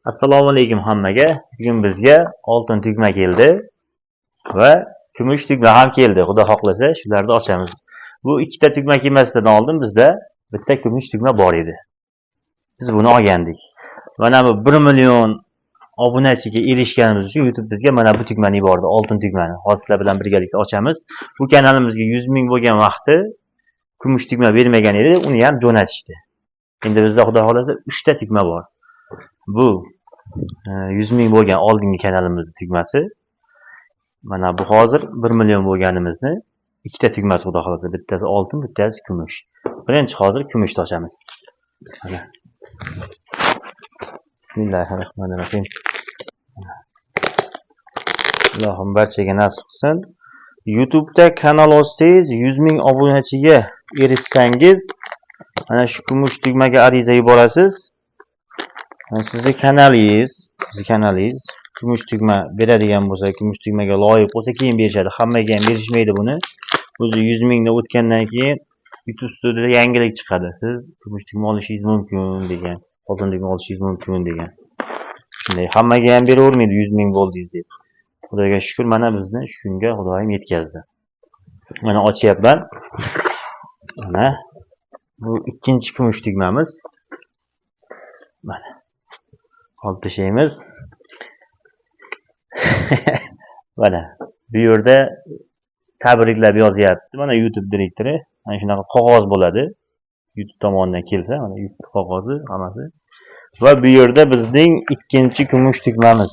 Assalomu alaykum hammaga. Bugun bizga oltin tugma keldi va kumush tugma ham keldi. Xudo xohlasa, shularni ochamiz. Bu ikkita tugma kelmasidan oldin bizda bitta kumush tugma bor edi. Biz buni olgandik. Mana bu 1 million obunachiga erishganimiz uchun YouTube bizga mana bu tugmani yubordi, oltin tugmani. Hozir sizlar bilan birgalikda ochamiz. Bu kanalimizga 100 ming bo'lgan vaqtda kumush tugma bermagan edi, uni ham jo'natishdi. Endi bizda xudo xohlasa 3 ta tugma bor. Bu 100 ming bo'lgan oldingi kanalimizning tugmasi. Mana bu hozir 1 million bo'lganimizni ikkita tugmasi xudo xolasa. Bittasi oltin, bittasi kumush. Birinchi hozir kumushni ochamiz. Mana. Bismillahirrohmanirrohim. Allohim barchaga nasib qilsin. YouTube'da kanal ochsangiz 100 ming obunachiga erishsangiz, mana shu kumush tugmaga ariza yuborasiz. Sizni kanalingiz kumush tugma beradigan bo'lsa, kumush tugmaga loyiq bo'lsa keyin berishadi. Hammaga ham berishmaydi buni. O'zi 100 mingdan o'tgandan keyin YouTube studiyada yangilik chiqadi. Siz kumush tugma olishingiz mumkin degan, oltin tugma olishingiz mumkin degan. Shunday hammaga ham beravermaydi 100 ming bo'ldingiz deb. Xudoga shukr, mana bizni shu kunga Xudoyim yetkazdi. Mana ochyapman. Mana bu ikkinchi kumush tugmamiz. Mana olib tashlaymiz. Mana bu yerda tabriklab yozyapti. Mana YouTube direktori. Mana shunaqa qog'oz bo'ladi. YouTube tomonidan kelsa, mana YouTube qog'ozi hammasi. Va bu yerda bizning ikkinchi kumush tugmamiz.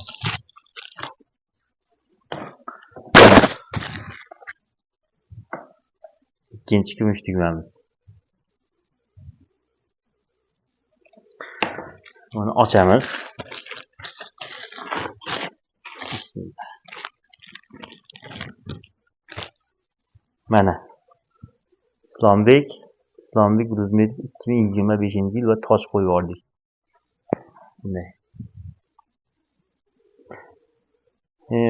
İkinci kumush tugmamiz. Bunu açamiz. Bismillah. Mana Islombek Ruzmetov 2025-yil va tosh qo'yib yubordik. Bunday.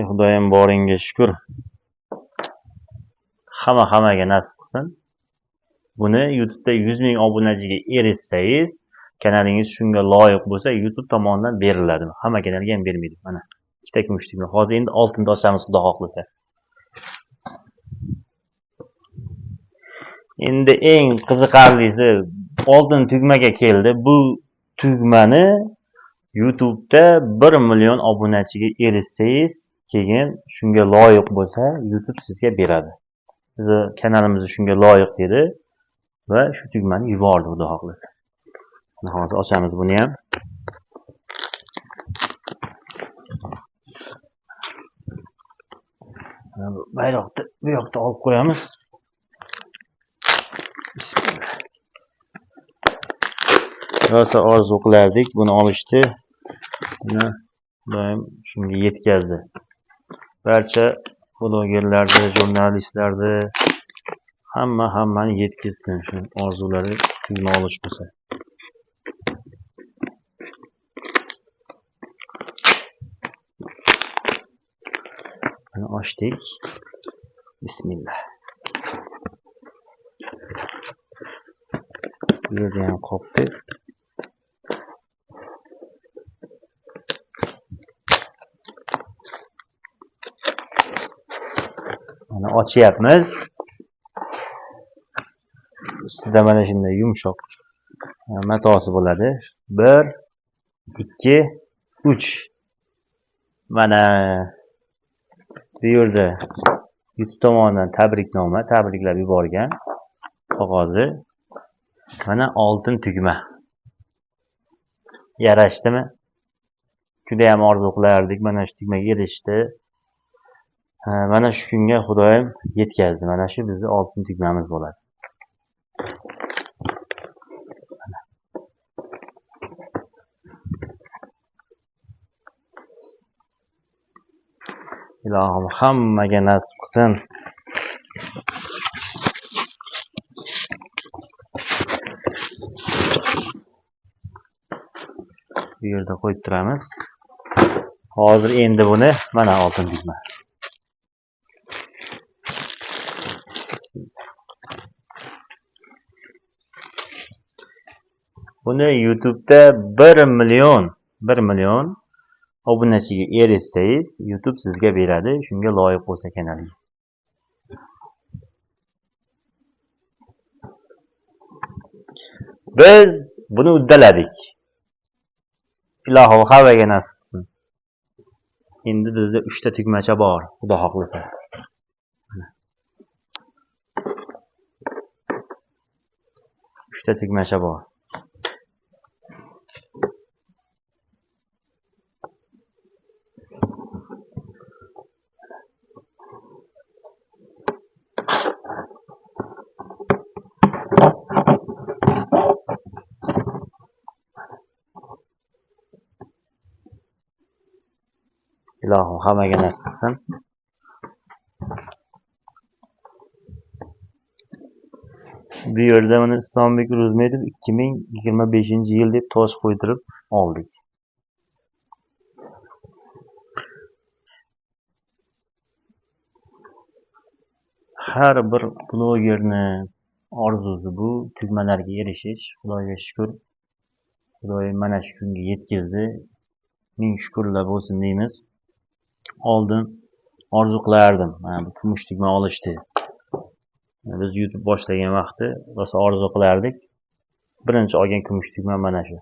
Xudoyim boringga shukr. Hammaga nasib qilsin. Buni YouTube'da 100 ming obunachiga erishsangiz, kanalingiz shunga loyiq bo'lsa, YouTube tomonidan beriladi. Hamma kanalga ham bermaydi. Mana ikkita kumush tugma. Hozir endi oltinni ochamiz xudo xohlasa. Endi eng qiziqarlisi oltin tugmaga keldi. Bu tugmani YouTube'da 1 million obunachiga erishsangiz, keyin shunga loyiq bo'lsa, YouTube sizga beradi. Bizi kanalimiz shunga loyiq dedi va shu tugmani yubordi xudo xohlasa. Hozir ochamiz buni ham. Bayroqni bu yoqda olib qo'yamiz. Rosa orzu qilardik buni olishdi. Mana doim shunga yetkazdi. Barcha blogerlarni, jurnalistlarni hammani yetkazsin shu orzulari tugma olish bo'lsa. Mana ochdik. Bismillah. Bu yerda ham qopdi. Mana ochyapmiz. Sizda mana shunday yumshoq matosi bo'ladi. 1 2 3. Mana bu yerda YouTube tomonidan tabriknoma, tabriklab yuborgan qog'ozi. Mana oltin tugma. Yarashdimi? Juda ham orzu qilardik, mana shu tugmaga erishdi. Mana shu kunga Xudoyim yetkazdi. Mana shu bizning oltin tugmamiz bo'ladi. Ilohim hammaga nasib qilsin. Bu yerda qo'yib turamiz. Hozir endi buni mana oltin tugma. Buni YouTube'da 1 million 1 million obunachiga erishsangiz, YouTube sizga beradi. Shunga loyiq bo'lsa kanalingiz. Biz buni uddaladik. Ilohim hammaga nasib qilsin. Endi bizda 3 ta tugmacha bor, Xudo xohlasa. 3 ta tugmacha bor. Ilohim hammaga nasib qilsin. Bu yerda mana Islombek Ro'zmetov 2025-yil deb tosh qo'ydirib oldik. Har bir blogerni orzusi bu tugmalarga erishish. Xudoga shukr. Xudoyim mana shu kunga yetkazdi. Ming shukrlar bo'lsin deymiz. Oldin orzu qilardim. Mana bu kumush tugma olishdi. Biz YouTube boshlagan vaqtda rosa orzu qilardik. Birinchi olgan kumush tugma mana shu.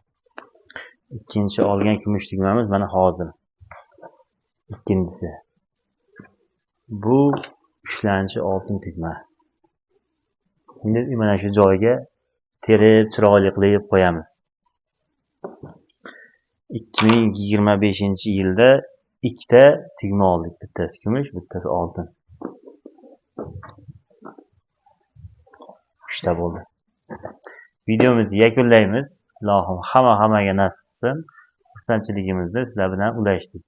Ikkinchi olgan kumush tugmamiz mana hozir. Ikkinchisi. Bu ushlanchi oltin tugma. Endi mana shu joyga terib chiroyli qilib qo'yamiz. 2025-yilda 2 ta tugma oldik. Bittasi kumush, bittasi oltin. 3 ta bo'ldi. Videomizni yakunlaymiz. Ilohim hammaga nasib qilsin. Xursandchiligimizni sizlar bilan ulashdik.